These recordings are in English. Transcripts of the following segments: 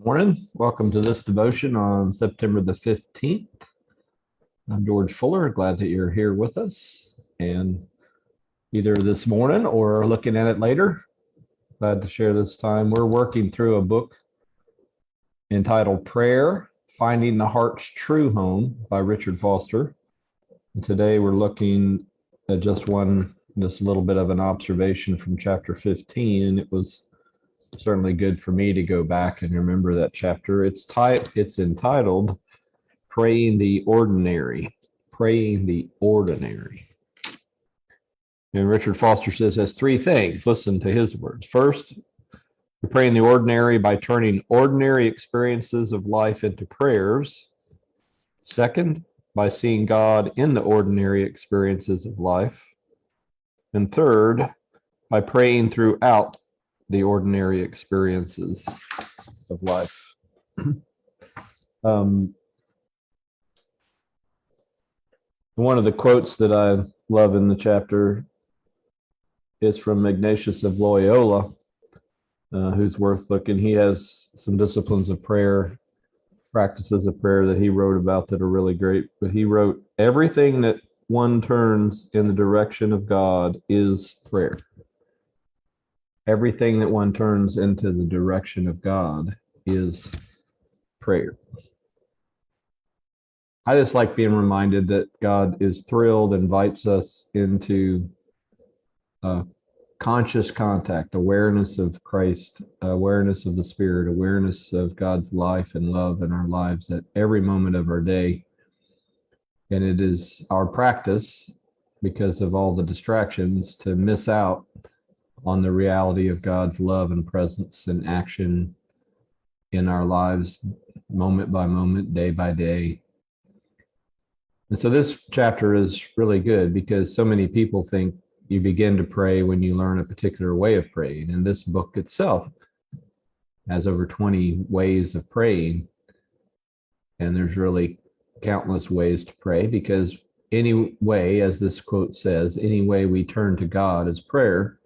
Morning. Welcome to this devotion on September the 15th. I'm George Fuller. Glad that you're here with us. And either this morning or looking at it later, glad to share this time. We're working through a book entitled Prayer, Finding the Heart's True Home by Richard Foster. And today we're looking at just a little bit of an observation from chapter 15. It was certainly good for me to go back and remember that chapter. It's entitled Praying the Ordinary. Praying the Ordinary. And Richard Foster says there's three things. Listen to his words. First, we're praying the ordinary by turning ordinary experiences of life into prayers. Second, by seeing God in the ordinary experiences of life. And third, by praying throughout the ordinary experiences of life. One of the quotes that I love in the chapter is from Ignatius of Loyola, who's worth looking. He has some disciplines of prayer, practices of prayer that he wrote about that are really great. But he wrote, everything that one turns in the direction of God is prayer. Everything that one turns into the direction of God is prayer. I just like being reminded that God is thrilled, invites us into conscious contact, awareness of Christ, awareness of the Spirit, awareness of God's life and love in our lives at every moment of our day. And it is our practice, because of all the distractions, to miss out on the reality of God's love and presence and action in our lives, moment by moment, day by day. And so this chapter is really good because so many people think you begin to pray when you learn a particular way of praying. And this book itself has over 20 ways of praying. And there's really countless ways to pray, because any way, as this quote says, any way we turn to God is prayer,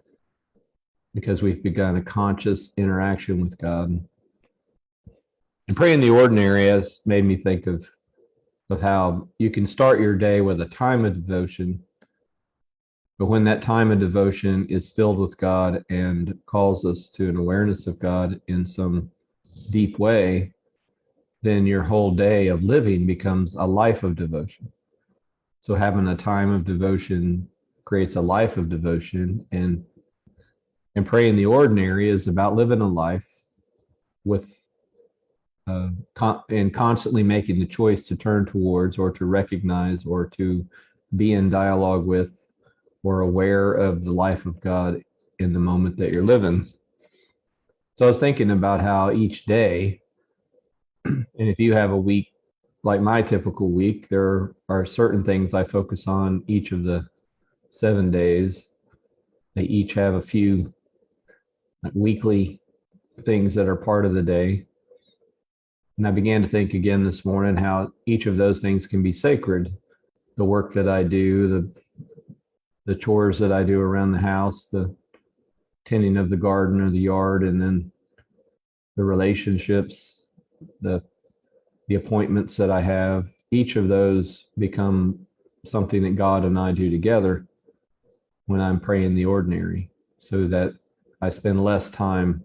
because we've begun a conscious interaction with God. And praying the ordinary has made me think of how you can start your day with a time of devotion, but when that time of devotion is filled with God and calls us to an awareness of God in some deep way, then your whole day of living becomes a life of devotion. So having a time of devotion creates a life of devotion, and praying the ordinary is about living a life with and constantly making the choice to turn towards, or to recognize, or to be in dialogue with, or aware of the life of God in the moment that you're living. So I was thinking about how each day, and if you have a week like my typical week, there are certain things I focus on each of the 7 days. They each have a few weekly things that are part of the day. And I began to think again this morning how each of those things can be sacred. The work that I do, the chores that I do around the house, the tending of the garden or the yard, and then the relationships, the appointments that I have, each of those become something that God and I do together when I'm praying the ordinary, so that I spend less time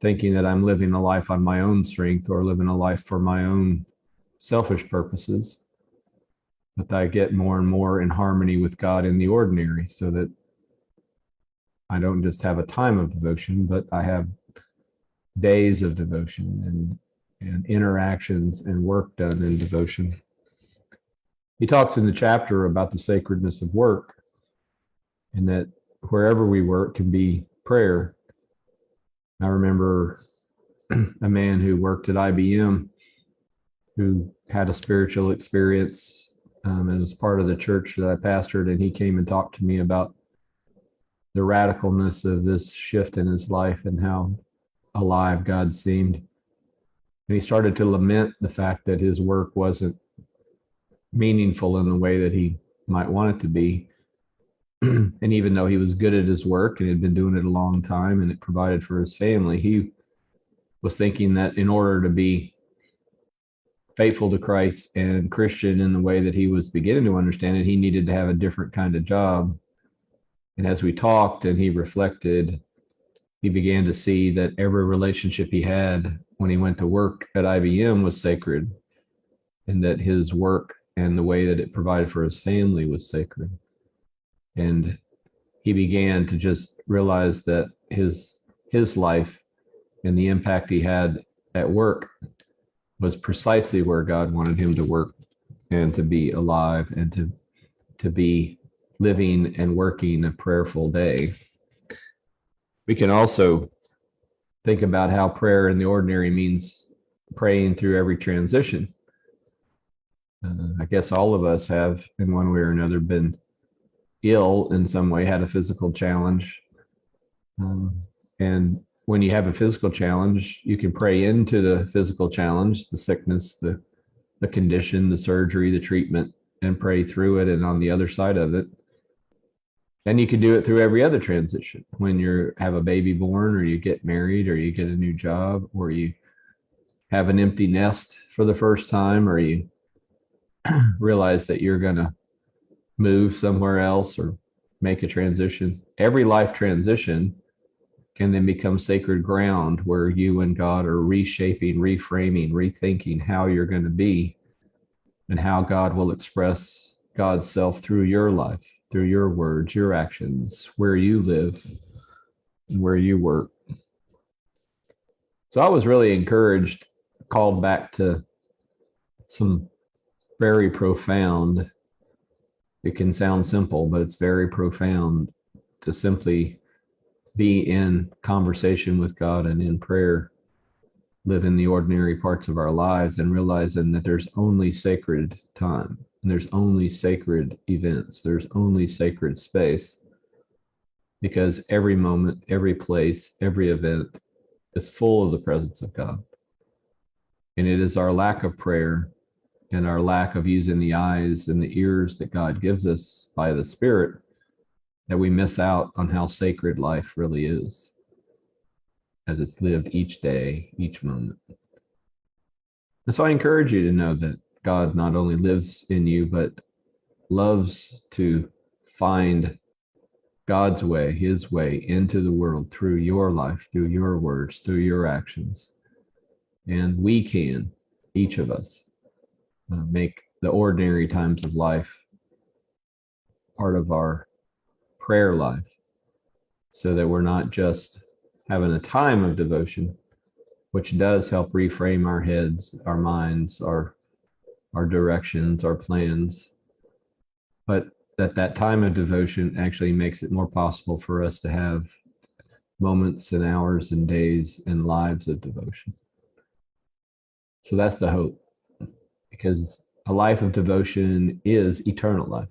thinking that I'm living a life on my own strength or living a life for my own selfish purposes, but I get more and more in harmony with God in the ordinary, so that I don't just have a time of devotion, but I have days of devotion and interactions and work done in devotion. He talks in the chapter about the sacredness of work, and that wherever we work can be prayer. I remember a man who worked at IBM who had a spiritual experience and was part of the church that I pastored, and he came and talked to me about the radicalness of this shift in his life and how alive God seemed. And he started to lament the fact that his work wasn't meaningful in the way that he might want it to be. And even though he was good at his work and had been doing it a long time and it provided for his family, he was thinking that in order to be faithful to Christ and Christian in the way that he was beginning to understand it, he needed to have a different kind of job. And as we talked and he reflected, he began to see that every relationship he had when he went to work at IBM was sacred, and that his work and the way that it provided for his family was sacred. And he began to just realize that his life and the impact he had at work was precisely where God wanted him to work and to be alive and to be living and working a prayerful day. We can also think about how prayer in the ordinary means praying through every transition. I guess all of us have, in one way or another, been ill in some way, had a physical challenge. And when you have a physical challenge, you can pray into the physical challenge, the sickness, the condition, the surgery, the treatment, and pray through it and on the other side of it. And you can do it through every other transition. When you have a baby born, or you get married, or you get a new job, or you have an empty nest for the first time, or you realize that you're going to move somewhere else or make a transition. Every life transition can then become sacred ground where you and God are reshaping, reframing, rethinking how you're going to be and how God will express God's self through your life, through your words, your actions, where you live and where you work. So I was really encouraged, called back to some very profound, it can sound simple, but it's very profound to simply be in conversation with God and in prayer, live in the ordinary parts of our lives, and realizing that there's only sacred time, and there's only sacred events, there's only sacred space, because every moment, every place, every event is full of the presence of God. And it is our lack of prayer and our lack of using the eyes and the ears that God gives us by the Spirit that we miss out on how sacred life really is, as it's lived each day, each moment. And so I encourage you to know that God not only lives in you, but loves to find God's way, his way into the world through your life, through your words, through your actions. And we can, each of us, make the ordinary times of life part of our prayer life, so that we're not just having a time of devotion, which does help reframe our heads, our minds, our directions, our plans, but that time of devotion actually makes it more possible for us to have moments and hours and days and lives of devotion. So that's the hope, because a life of devotion is eternal life.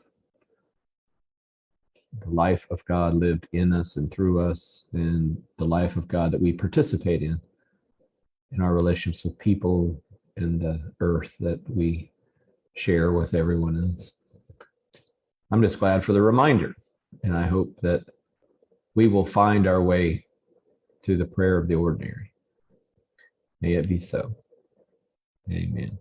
The life of God lived in us and through us, and the life of God that we participate in our relationships with people and the earth that we share with everyone else. I'm just glad for the reminder, and I hope that we will find our way to the prayer of the ordinary. May it be so. Amen.